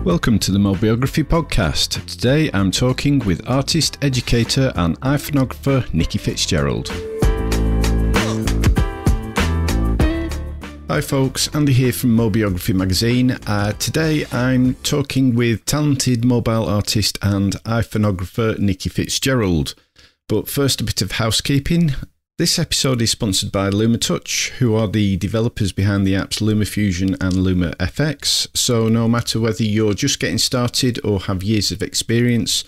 Welcome to the Mobiography Podcast. Today I'm talking with artist, educator and iPhoneographer Nikki Fitzgerald. Hi folks, Andy here from Mobiography Magazine. Today I'm talking with talented mobile artist and iPhoneographer Nikki Fitzgerald. But first, a bit of housekeeping. This episode is sponsored by LumaTouch, who are the developers behind the apps LumaFusion and LumaFX. So no matter whether you're just getting started or have years of experience,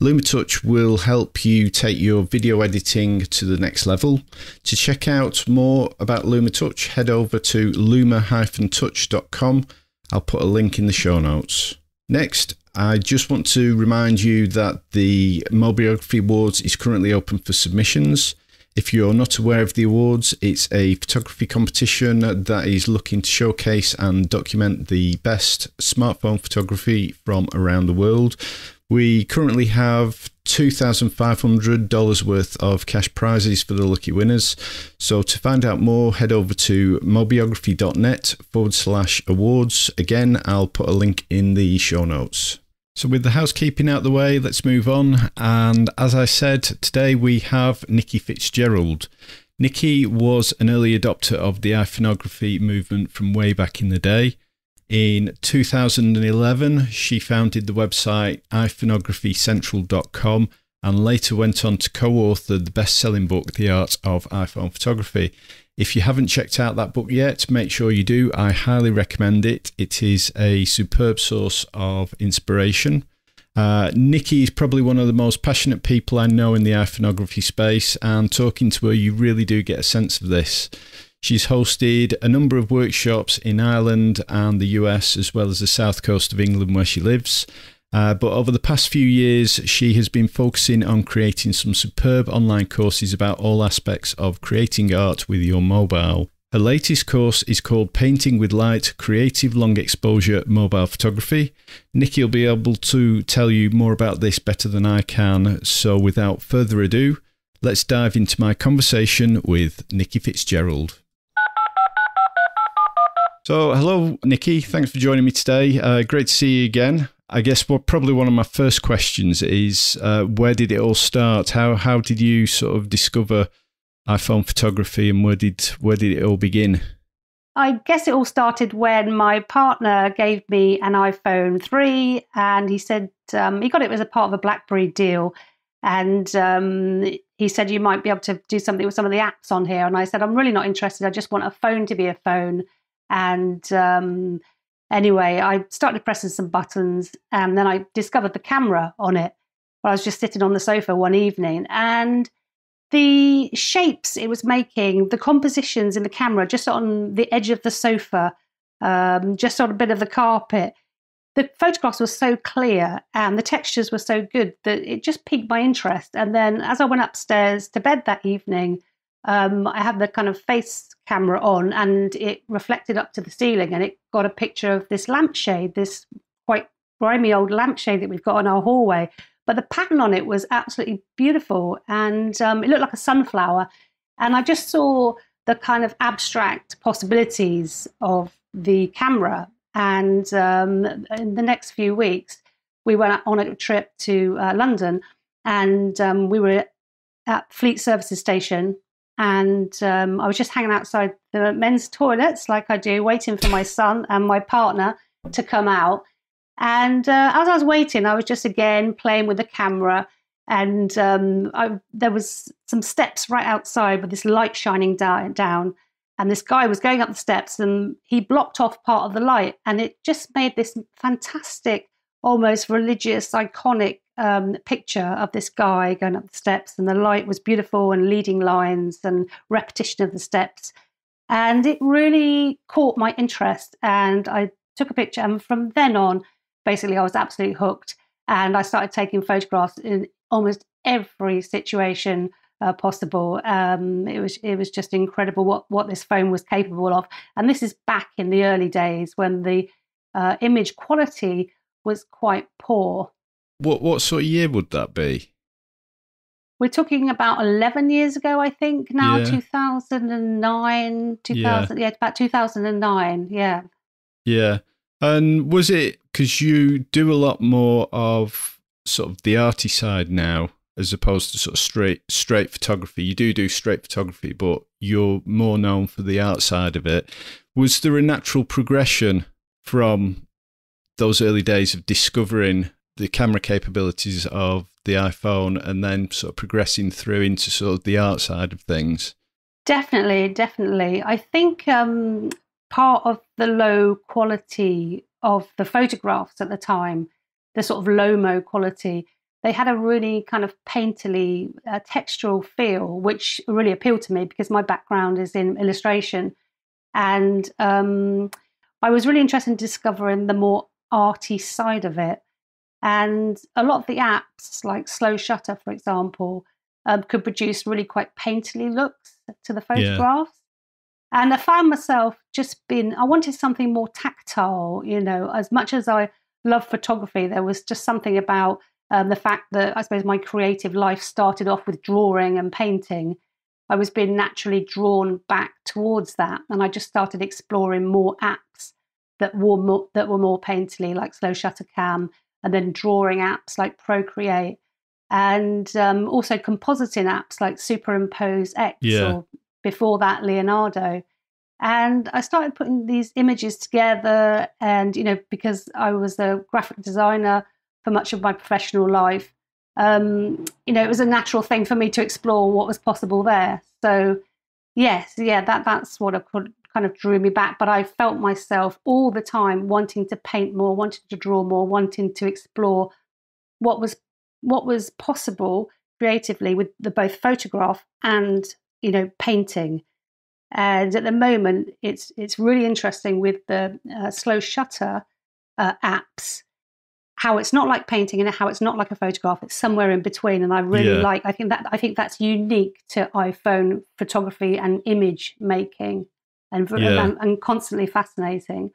LumaTouch will help you take your video editing to the next level. To check out more about LumaTouch, head over to luma-touch.com. I'll put a link in the show notes. Next, I just want to remind you that the Mobiography Awards is currently open for submissions. If you're not aware of the awards, it's a photography competition that is looking to showcase and document the best smartphone photography from around the world. We currently have $2,500 worth of cash prizes for the lucky winners. So to find out more, head over to mobiography.net/awards. Again, I'll put a link in the show notes. So with the housekeeping out the way, let's move on. And as I said, today we have Nikki Fitzgerald. Nikki was an early adopter of the iPhoneography movement from way back in the day. In 2011, she founded the website iPhonographyCentral.com and later went on to co-author the best-selling book, The Art of iPhone Photography. If you haven't checked out that book yet, make sure you do. I highly recommend it. It is a superb source of inspiration. Nikki is probably one of the most passionate people I know in the iPhoneography space, and talking to her, you really do get a sense of this. She's hosted a number of workshops in Ireland and the US, as well as the south coast of England where she lives. But over the past few years, she has been focusing on creating some superb online courses about all aspects of creating art with your mobile. Her latest course is called Painting with Light, Creative Long Exposure Mobile Photography. Nikki will be able to tell you more about this better than I can. So without further ado, let's dive into my conversation with Nikki Fitzgerald. So hello, Nikki. Thanks for joining me today. Great to see you again. I guess probably one of my first questions is where did it all start? How did you sort of discover iPhone photography, and where did it all begin? I guess it all started when my partner gave me an iPhone 3, and he said he got it as a part of a BlackBerry deal, and he said you might be able to do something with some of the apps on here. And I said I'm really not interested. I just want a phone to be a phone. And anyway, I started pressing some buttons, and then I discovered the camera on it. I was just sitting on the sofa one evening, and the shapes it was making, the compositions in the camera, just on the edge of the sofa, just on a bit of the carpet, the photographs were so clear and the textures were so good that it just piqued my interest. And then as I went upstairs to bed that evening, I had the kind of face camera on, and it reflected up to the ceiling, and it got a picture of this lampshade, this quite grimy old lampshade that we've got in our hallway. But the pattern on it was absolutely beautiful, and it looked like a sunflower. And I just saw the kind of abstract possibilities of the camera. And in the next few weeks, we went on a trip to London, and we were at Fleet Services Station. And I was just hanging outside the men's toilets, like I do, waiting for my son and my partner to come out. And as I was waiting, I was just again playing with the camera. And there was some steps right outside with this light shining down. And this guy was going up the steps, and he blocked off part of the light. And it just made this fantastic, almost religious, iconic picture of this guy going up the steps, and the light was beautiful, and leading lines and repetition of the steps. And it really caught my interest, and I took a picture, and from then on, basically I was absolutely hooked, and I started taking photographs in almost every situation possible. It was just incredible what this phone was capable of. And this is back in the early days when the image quality was quite poor. What sort of year would that be? We're talking about 11 years ago, I think now, Yeah. 2009, 2000, yeah, about 2009, yeah. Yeah. And was it because you do a lot more of sort of the arty side now, as opposed to sort of straight photography? You do straight photography, but you're more known for the art side of it. Was there a natural progression from those early days of discovering the camera capabilities of the iPhone and then sort of progressing through into sort of the art side of things? Definitely. I think part of the low quality of the photographs at the time, the sort of low-mo quality, they had a really kind of painterly, textural feel, which really appealed to me because my background is in illustration. And I was really interested in discovering the more arty side of it. And a lot of the apps, like Slow Shutter, for example, could produce really quite painterly looks to the photographs. And I found myself I wanted something more tactile, as much as I love photography, there was just something about the fact that I suppose my creative life started off with drawing and painting. I was being naturally drawn back towards that. And I just started exploring more apps that were more painterly, like Slow Shutter Cam, and then drawing apps like Procreate, and also compositing apps like Superimpose X, or before that, Leonardo. And I started putting these images together, and, because I was a graphic designer for much of my professional life, it was a natural thing for me to explore what was possible there. So, that's what kind of drew me back. But I felt myself all the time wanting to paint more, wanting to draw more, wanting to explore what was possible creatively with both photograph and painting. And at the moment, it's really interesting with the Slow Shutter apps, how it's not like painting and how it's not like a photograph. It's somewhere in between, and I really I think that's unique to iPhone photography and image making, and constantly fascinating.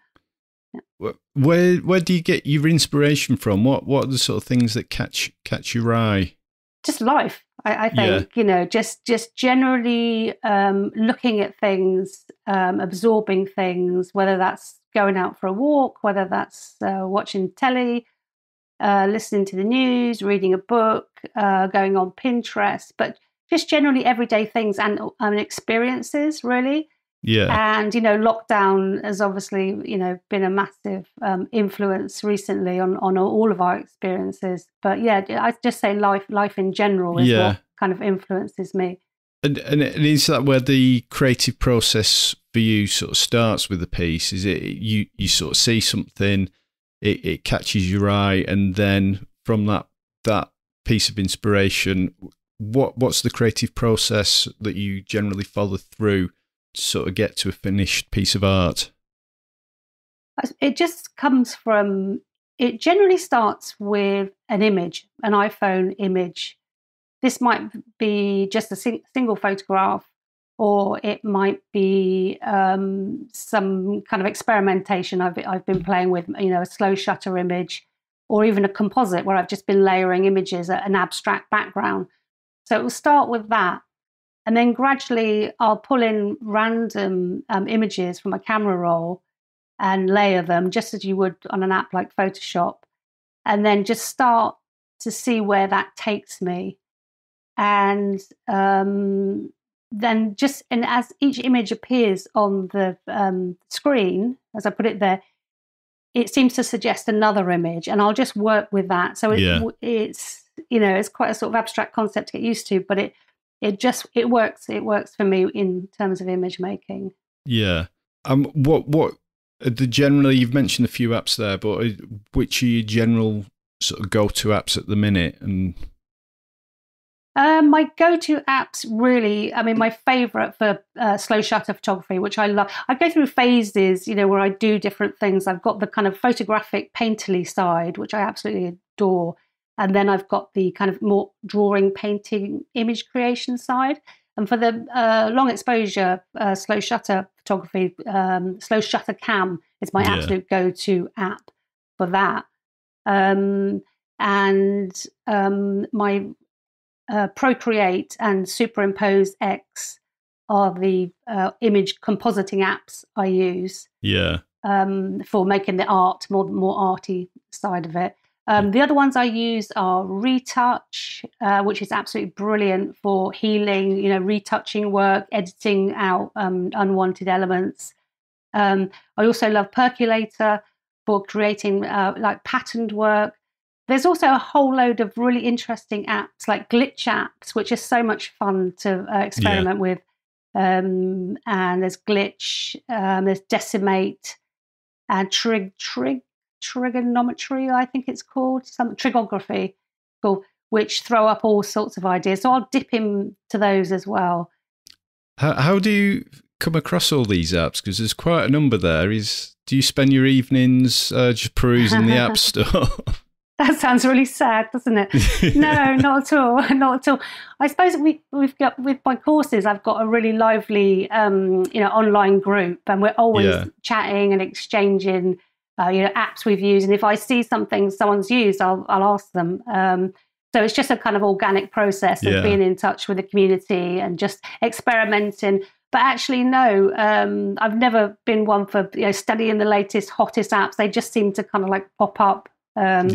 Where do you get your inspiration from? What are the sort of things that catch your eye? Just life. I think, just generally looking at things, absorbing things, whether that's going out for a walk, whether that's watching telly, listening to the news, reading a book, going on Pinterest, but just generally everyday things and experiences, really. Yeah. And, lockdown has obviously, been a massive influence recently on all of our experiences. But I just say life in general is what kind of influences me. And is that where the creative process for you sort of starts with the piece? Is it you sort of see something, it catches your eye, and then from that piece of inspiration, what's the creative process that you generally follow through to sort of get to a finished piece of art? It just comes from, it generally starts with an image, an iPhone image. This might be just a single photograph, or it might be some kind of experimentation I've been playing with, a slow shutter image, or even a composite where I've just been layering images at an abstract background. So it will start with that. And then gradually I'll pull in random images from a camera roll and layer them just as you would on an app like Photoshop, and then just start to see where that takes me. And then and as each image appears on the screen, as I put it there, it seems to suggest another image, and I'll just work with that. So it's it's quite a sort of abstract concept to get used to, but it works. It works for me in terms of image making. Yeah. What generally, you've mentioned a few apps there, but which are your general sort of go-to apps at the minute? And my go-to apps, really, my favorite for slow shutter photography, which I love. I go through phases, where I do different things. I've got the kind of photographic painterly side, which I absolutely adore. And then I've got the kind of more drawing, painting, image creation side. And for the long exposure slow shutter photography, Slow Shutter Cam is my absolute go-to app for that. And my Procreate and Superimpose X are the image compositing apps I use. Yeah. for making the art more arty side of it. The other ones I use are Retouch, which is absolutely brilliant for healing, retouching work, editing out unwanted elements. I also love Percolator for creating like patterned work. There's also a whole load of really interesting apps like glitch apps, which are so much fun to experiment with. And there's Glitch, there's Decimate, and Trigonometry, I think it's called, some Trigography, which throw up all sorts of ideas. So I'll dip into those as well. How do you come across all these apps? Because there's quite a number there. Do you spend your evenings just perusing the App Store? That sounds really sad, doesn't it? No, not at all. Not at all. I suppose we've got, with my courses, I've got a really lively, online group, and we're always chatting and exchanging, apps we've used. And if I see something someone's used, I'll ask them. So it's just a kind of organic process of being in touch with the community and just experimenting. But actually, no, I've never been one for studying the latest, hottest apps. They just seem to kind of like pop up. And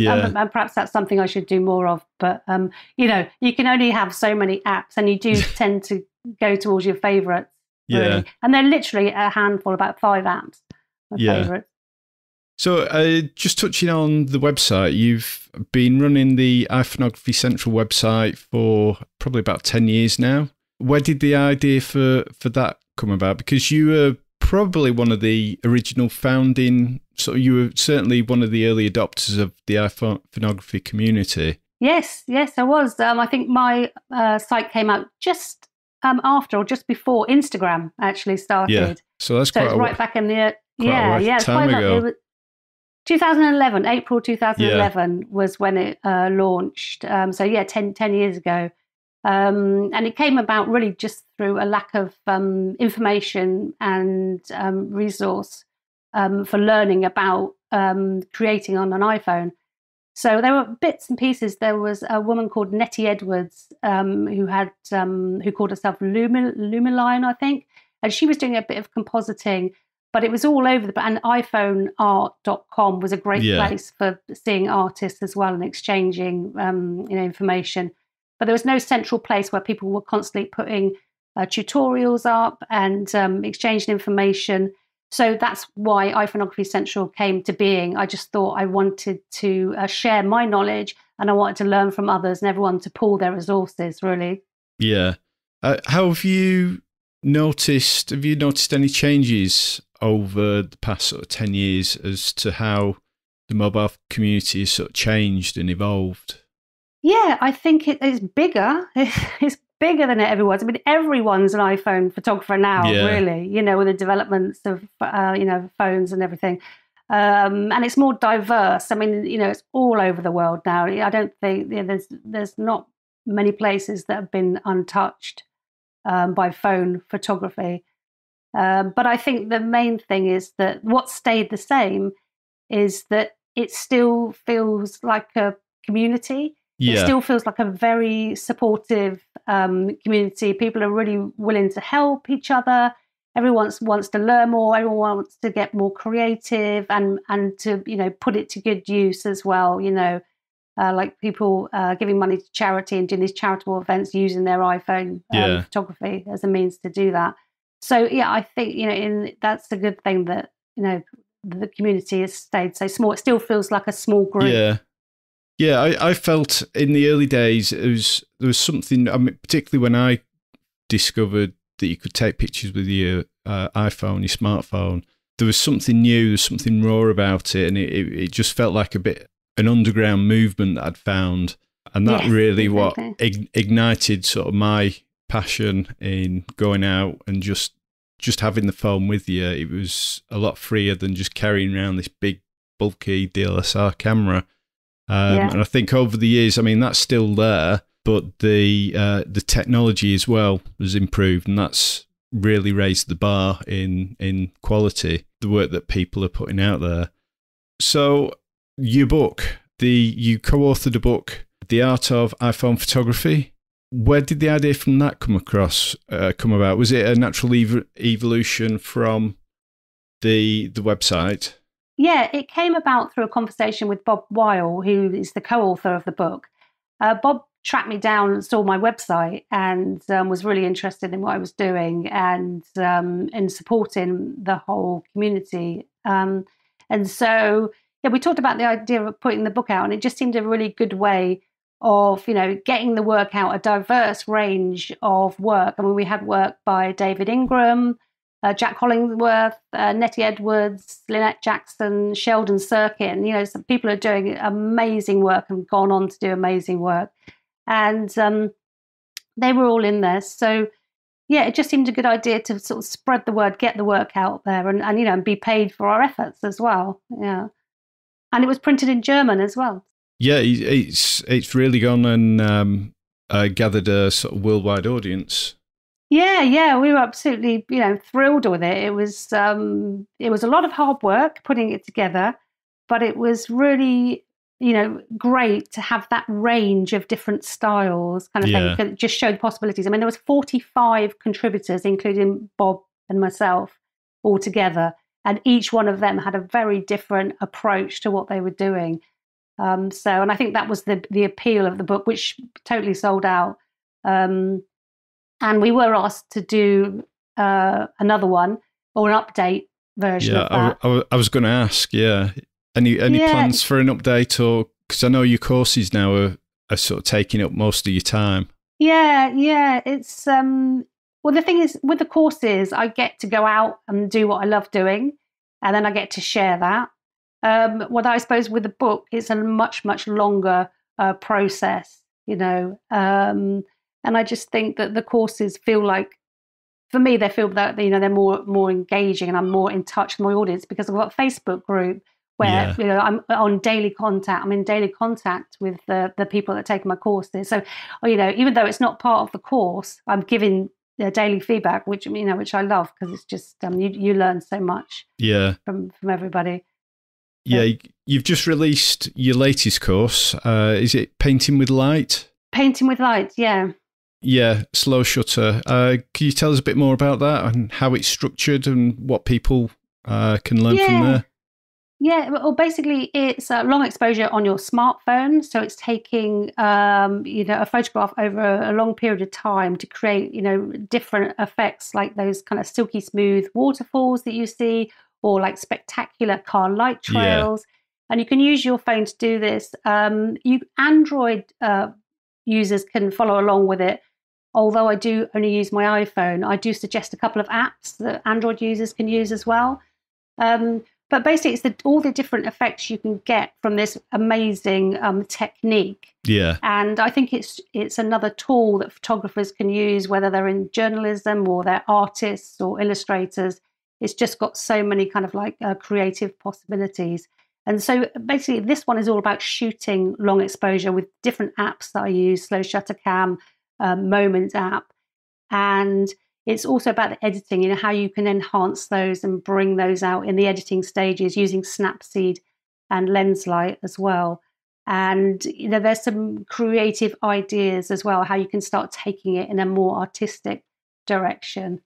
perhaps that's something I should do more of. But, you can only have so many apps, and you do tend to go towards your favourites. Really. Yeah. And they're literally a handful, about 5 apps of favourites. So just touching on the website, you've been running the iPhoneography Central website for probably about 10 years now. Where did the idea for that come about? Because you were probably one of the original founding, so you were certainly one of the early adopters of the iPhoneography community. Yes, I was. I think my site came out just after or just before Instagram actually started. Yeah, so that's quite right back in the time ago. It was 2011, April 2011 was when it launched. 10 years ago. And it came about really just through a lack of information and resource for learning about creating on an iPhone. So there were bits and pieces. There was a woman called Nettie Edwards who called herself Lumiline, I think, and she was doing a bit of compositing, but it was all over and iPhoneart.com was a great place for seeing artists as well and exchanging information. But there was no central place where people were constantly putting tutorials up and exchanging information. So that's why iPhoneography Central came to being. I just thought I wanted to share my knowledge, and I wanted to learn from others and everyone to pool their resources, really. Yeah. How have you noticed any changes over the past sort of 10 years as to how the mobile community has sort of changed and evolved? Yeah, I think it's bigger. It's bigger than it ever was. I mean, everyone's an iPhone photographer now, really, with the developments of, phones and everything. And it's more diverse. I mean, it's all over the world now. I don't think there's not many places that have been untouched by phone photography. But I think the main thing is that what stayed the same is that it still feels like a community. It still feels like a very supportive community. People are really willing to help each other. Everyone wants to learn more. Everyone wants to get more creative and to put it to good use as well. Like people giving money to charity and doing these charitable events using their iPhone photography as a means to do that. So I think that's a good thing that the community has stayed so small. It still feels like a small group. Yeah, I felt in the early days there was something. I mean, particularly when I discovered that you could take pictures with your iPhone, your smartphone. There was something new, there's something raw about it, and it just felt like a bit an underground movement that I'd found, and that really what ignited sort of my passion in going out and just having the phone with you. It was a lot freer than just carrying around this big bulky DSLR camera. And I think over the years, I mean, that's still there, but the technology as well has improved, and that's really raised the bar in quality, the work that people are putting out there. So your book, you co-authored a book, The Art of iPhone Photography. Where did the idea from that come about? Was it a natural evolution from the website? Yeah, it came about through a conversation with Bob Weil, who is the co-author of the book. Bob tracked me down and saw my website and was really interested in what I was doing and in supporting the whole community. And so, yeah, we talked about the idea of putting the book out, and it just seemed a really good way of, getting the work out, a diverse range of work. I mean, we had work by David Ingram, Jack Hollingworth, Nettie Edwards, Lynette Jackson, Sheldon Sirkin. Some people are doing amazing work and gone on to do amazing work. And they were all in there. So, yeah, it just seemed a good idea to sort of spread the word, get the work out there and be paid for our efforts as well. Yeah. And it was printed in German as well. Yeah, it's really gone and gathered a sort of worldwide audience. Yeah, we were absolutely, thrilled with it. It was a lot of hard work putting it together, but it was really, great to have that range of different styles kind of thing. It just showed possibilities. I mean, there was 45 contributors, including Bob and myself, all together, and each one of them had a very different approach to what they were doing. And I think that was the appeal of the book, which totally sold out. And we were asked to do another one or an update version of that. I was going to ask, Any plans for an update, or because I know your courses now are sort of taking up most of your time? Yeah. It's well, the thing is, with the courses, I get to go out and do what I love doing, and then I get to share that. What I suppose with the book, it's a much, much longer process, and I just think that the courses feel like, for me, they feel that they're more engaging, and I'm more in touch with my audience because I've got a Facebook group where I'm on daily contact. I'm in daily contact with the people that take my courses. So, even though it's not part of the course, I'm giving daily feedback, which I love because it's just you learn so much. From everybody. Yeah, you've just released your latest course. Is it Painting with Light? Painting with Light, yeah. Yeah, slow shutter. Can you tell us a bit more about that and how it's structured and what people can learn from there? Yeah, well, basically, it's long exposure on your smartphone. So it's taking, a photograph over a long period of time to create, different effects like those kind of silky smooth waterfalls that you see, or like spectacular car light trails. And you can use your phone to do this. Android users can follow along with it. Although I do only use my iPhone, I do suggest a couple of apps that Android users can use as well. But basically, it's all the different effects you can get from this amazing technique. Yeah. And I think it's another tool that photographers can use, whether they're in journalism or they're artists or illustrators. It's just got so many kind of like creative possibilities. And so basically, this one is all about shooting long exposure with different apps that I use, Slow Shutter Cam, Moment app. And it's also about the editing, how you can enhance those and bring those out in the editing stages using Snapseed and Lenslight as well. And there's some creative ideas as well, how you can start taking it in a more artistic direction.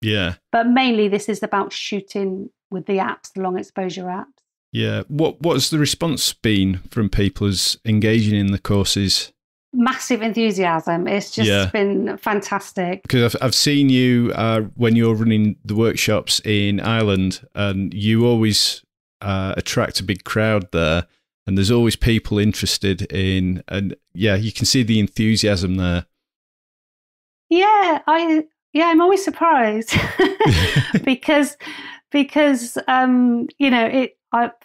Yeah. But mainly this is about shooting with the apps, the long exposure apps. Yeah. What's the response been from people as engaging in the courses? Massive enthusiasm. It's just been fantastic. Because I've seen you when you're running the workshops in Ireland, and you always attract a big crowd there, and there's always people interested in, and you can see the enthusiasm there. I'm always surprised because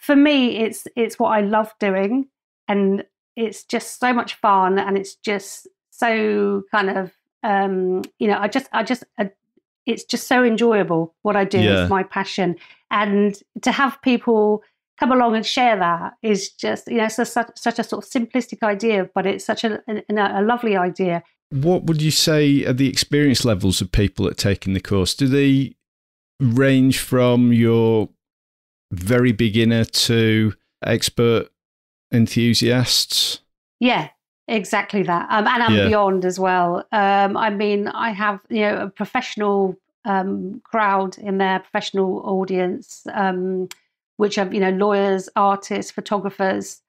for me it's what I love doing, and it's just so much fun, and it's just so kind of it's just so enjoyable what I do. It's my passion, and to have people come along and share that is just it's such a sort of simplistic idea, but it's such a lovely idea. What would you say are the experience levels of people that are taking the course? Do they range from your very beginner to expert enthusiasts? Yeah, exactly that. And I'm beyond as well. I mean, I have, a professional crowd in their professional audience, which are, lawyers, artists, photographers,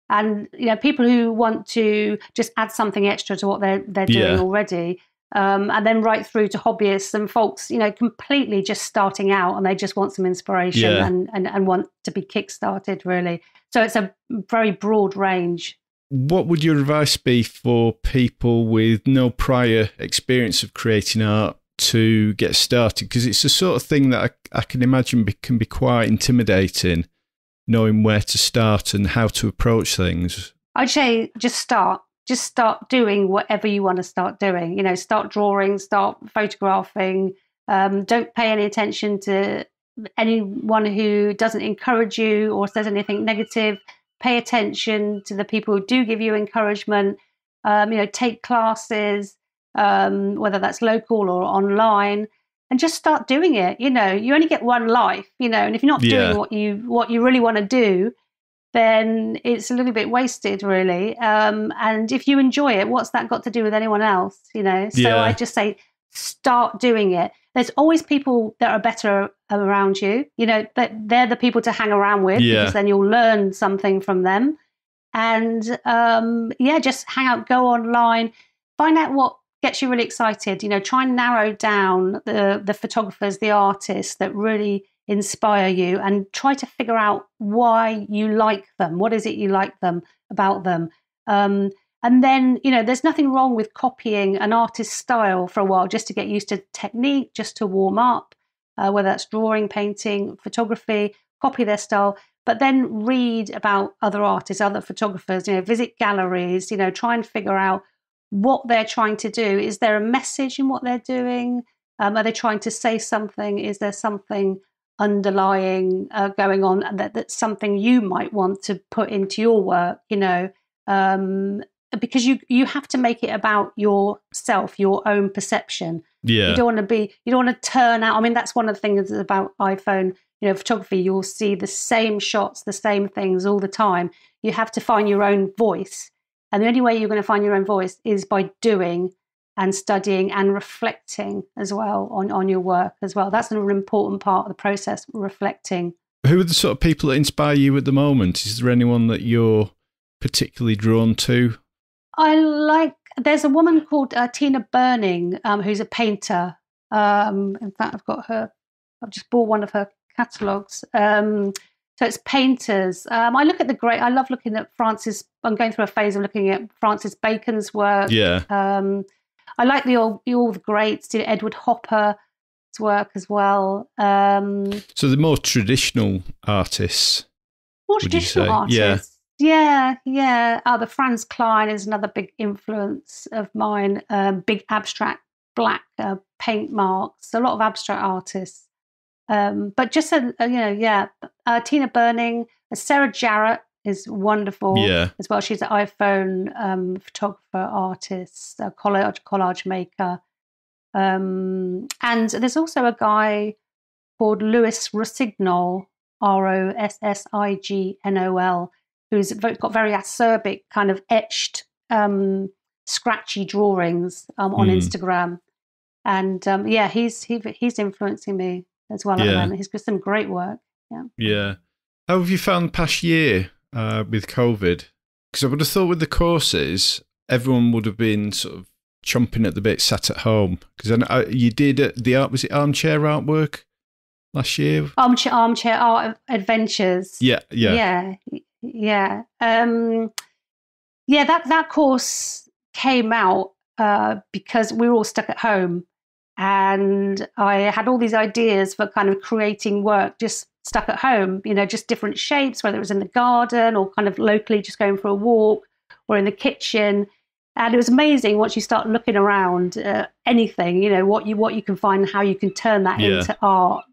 and, people who want to just add something extra to what they're doing already. And then right through to hobbyists and folks, completely just starting out, and they just want some inspiration and want to be kickstarted, really. So it's a very broad range. What would your advice be for people with no prior experience of creating art to get started? Because it's the sort of thing that I can imagine can be quite intimidating, knowing where to start and how to approach things. I'd say just start. Just start doing whatever you want to start doing. Start drawing, start photographing. Don't pay any attention to anyone who doesn't encourage you or says anything negative. Pay attention to the people who do give you encouragement. Take classes, whether that's local or online, and just start doing it. You only get one life, and if you're not doing what you really want to do, then it's a little bit wasted, really. And if you enjoy it, what's that got to do with anyone else? So I just say, start doing it. There's always people that are better around you. That they're the people to hang around with, because then you'll learn something from them. And just hang out, go online, find out what gets you really excited. Try and narrow down the photographers, the artists that really inspire you, and try to figure out why you like them. What is it you like about them? And then, there's nothing wrong with copying an artist's style for a while, just to get used to technique, just to warm up, whether that's drawing, painting, photography, copy their style, but then read about other artists, other photographers, visit galleries, try and figure out what they're trying to do. Is there a message in what they're doing? Are they trying to say something? Is there something underlying going on that's something you might want to put into your work? Because you have to make it about yourself, your own perception. You don't want to turn out. I mean, that's one of the things about iPhone, photography. You'll see the same shots, the same things all the time. You have to find your own voice. And the only way you're going to find your own voice is by doing and studying and reflecting as well on your work as well. That's an important part of the process, reflecting. Who are the sort of people that inspire you at the moment? Is there anyone that you're particularly drawn to? There's a woman called Tina Burning, who's a painter. In fact, I've just bought one of her catalogues. So it's painters. I love looking at Francis. I'm going through a phase of looking at Francis Bacon's work. I like all the greats, Edward Hopper's work as well. So the more traditional artists. Yeah. The Franz Klein is another big influence of mine. Big abstract black paint marks. A lot of abstract artists. But just Tina Burning, Sarah Jarrett is wonderful as well. She's an iPhone photographer, artist, collage maker. And there's also a guy called Louis Rossignol, Rossignol, who's got very acerbic kind of etched, scratchy drawings on Instagram. And he's influencing me as well at the moment. He's got some great work. Yeah. How have you found the past year with COVID? Because I would have thought with the courses, everyone would have been sort of chomping at the bit, sat at home. Because you did was it armchair artwork last year? Armchair art adventures. Yeah. That course came out because we were all stuck at home, and I had all these ideas for kind of creating work just stuck at home, just different shapes, whether it was in the garden or kind of locally just going for a walk or in the kitchen. And it was amazing once you start looking around anything, what you can find, how you can turn that into art.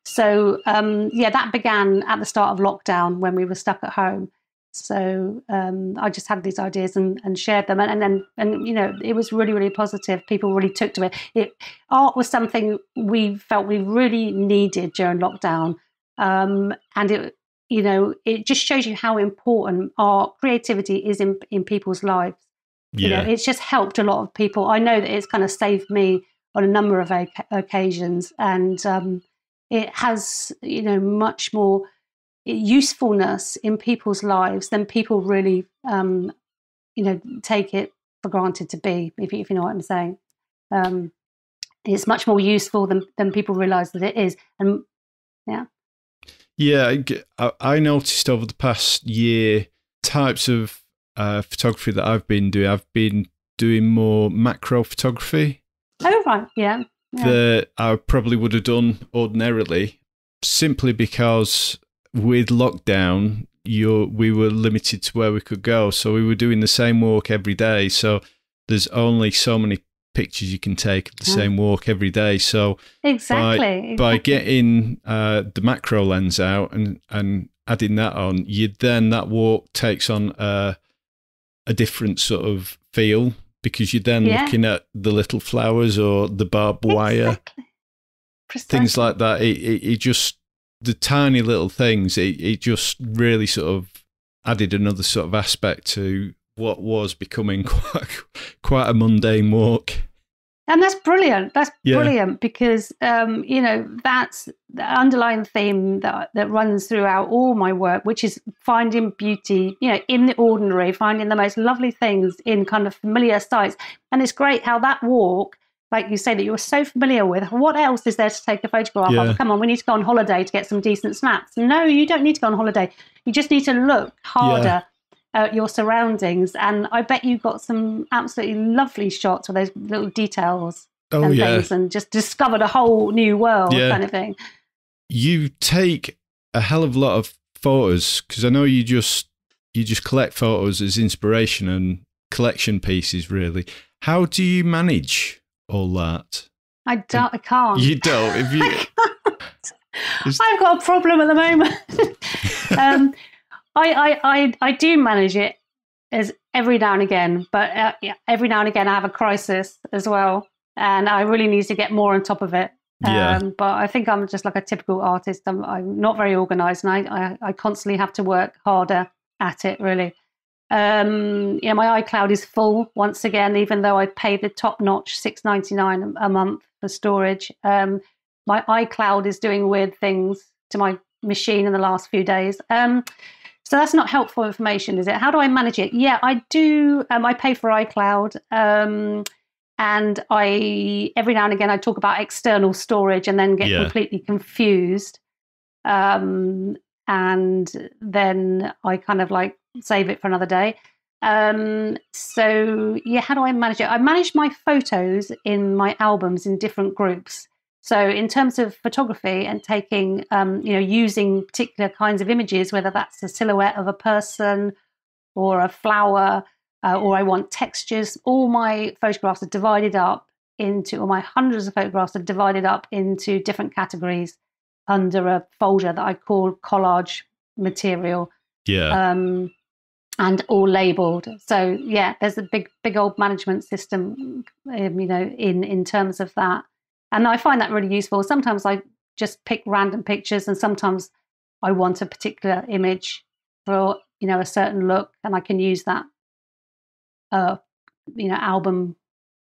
So that began at the start of lockdown when we were stuck at home. So I just had these ideas and shared them, and it was really, really positive. People really took to it. Art was something we felt we really needed during lockdown, and it just shows you how important art, creativity is in people's lives. It's just helped a lot of people. I know that it's kind of saved me on a number of occasions, and it has, much more usefulness in people's lives than people really, take it for granted to be. If you know what I'm saying, it's much more useful than people realise that it is, and yeah. Yeah, I noticed over the past year types of photography that I've been doing. I've been doing more macro photography. Oh, right, yeah. That I probably would have done ordinarily, simply because with lockdown, we were limited to where we could go. So we were doing the same walk every day. So there's only so many pictures you can take of the same walk every day. So exactly by getting the macro lens out and adding that on, that walk takes on a different sort of feel, because you're then looking at the little flowers or the barbed wire, things like that. It just, the tiny little things, it just really sort of added another sort of aspect to what was becoming quite a mundane walk. And that's brilliant. That's brilliant, because, that's the underlying theme that runs throughout all my work, which is finding beauty, in the ordinary, finding the most lovely things in kind of familiar sights. And it's great how that walk, like you say, that you're so familiar with, what else is there to take a photograph of? Come on, we need to go on holiday to get some decent snaps. No, you don't need to go on holiday. You just need to look harder at your surroundings. And I bet you got some absolutely lovely shots with those little details and things, and just discovered a whole new world kind of thing. You take a hell of a lot of photos, because I know you just collect photos as inspiration and collection pieces, really. How do you manage all that? I can't. You don't? If you, I've got a problem at the moment. I do manage it as every now and again, but every now and again I have a crisis as well, and I really need to get more on top of it. But I think I'm just like a typical artist. I'm not very organised, and I constantly have to work harder at it, really. My iCloud is full once again, even though I pay the top-notch $6.99 a month for storage. My iCloud is doing weird things to my machine in the last few days. So that's not helpful information, is it? How do I manage it? Yeah, I do. I pay for iCloud. And every now and again, I talk about external storage and then get completely confused. And then I kind of like save it for another day. How do I manage it? I manage my photos in my albums in different groups. So in terms of photography and taking, using particular kinds of images, whether that's a silhouette of a person or a flower, or I want textures, all my photographs are divided up or my hundreds of photographs are divided up into different categories under a folder that I call collage material. And all labeled. So there's a big old management system, in terms of that. And I find that really useful. Sometimes I just pick random pictures, and sometimes I want a particular image for, a certain look, and I can use that, album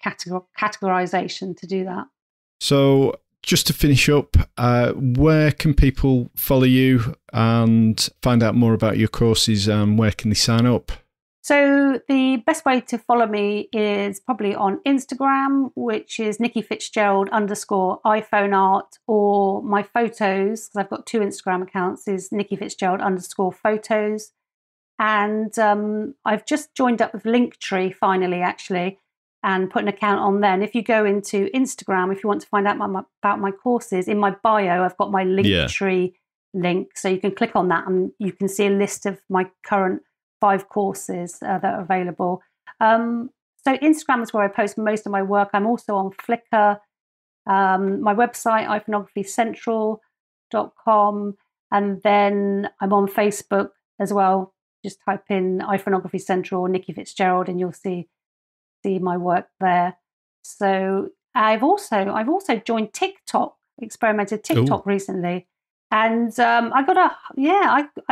categorization to do that. So just to finish up, where can people follow you and find out more about your courses, and where can they sign up? So the best way to follow me is probably on Instagram, which is Nikki Fitzgerald _iPhone art, or my photos, because I've got 2 Instagram accounts, is Nikki Fitzgerald _photos. And I've just joined up with Linktree finally, actually, and put an account on there. And if you go into Instagram, if you want to find out about my courses, in my bio, I've got my Linktree link. So you can click on that and you can see a list of my current 5 courses that are available. So Instagram is where I post most of my work. I'm also on Flickr, my website, iPhoneographyCentral.com, and then I'm on Facebook as well. Just type in iPhoneography Central or Nikki Fitzgerald and you'll see my work there. So I've also joined TikTok, experimented TikTok recently. And I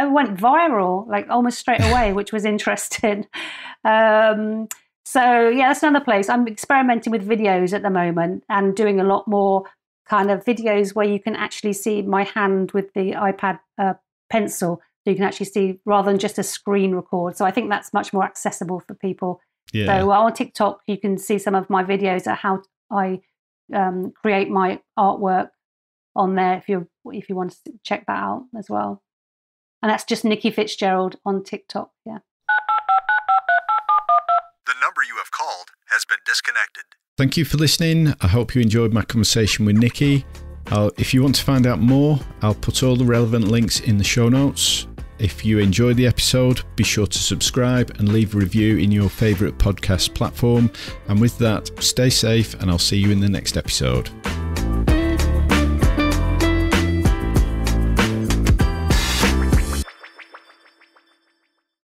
went viral like almost straight away, which was interesting. So yeah, that's another place. I'm experimenting with videos at the moment and doing a lot more kind of videos where you can actually see my hand with the iPad pencil. So you can actually see rather than just a screen record. So I think that's much more accessible for people. Yeah. So on TikTok, you can see some of my videos of how I create my artwork on there if you want to check that out as well. And that's just Nikki Fitzgerald on TikTok. Yeah. The number you have called has been disconnected. Thank you for listening. I hope you enjoyed my conversation with Nikki. If you want to find out more, I'll put all the relevant links in the show notes. If you enjoyed the episode, be sure to subscribe and leave a review in your favourite podcast platform. And with that, stay safe and I'll see you in the next episode.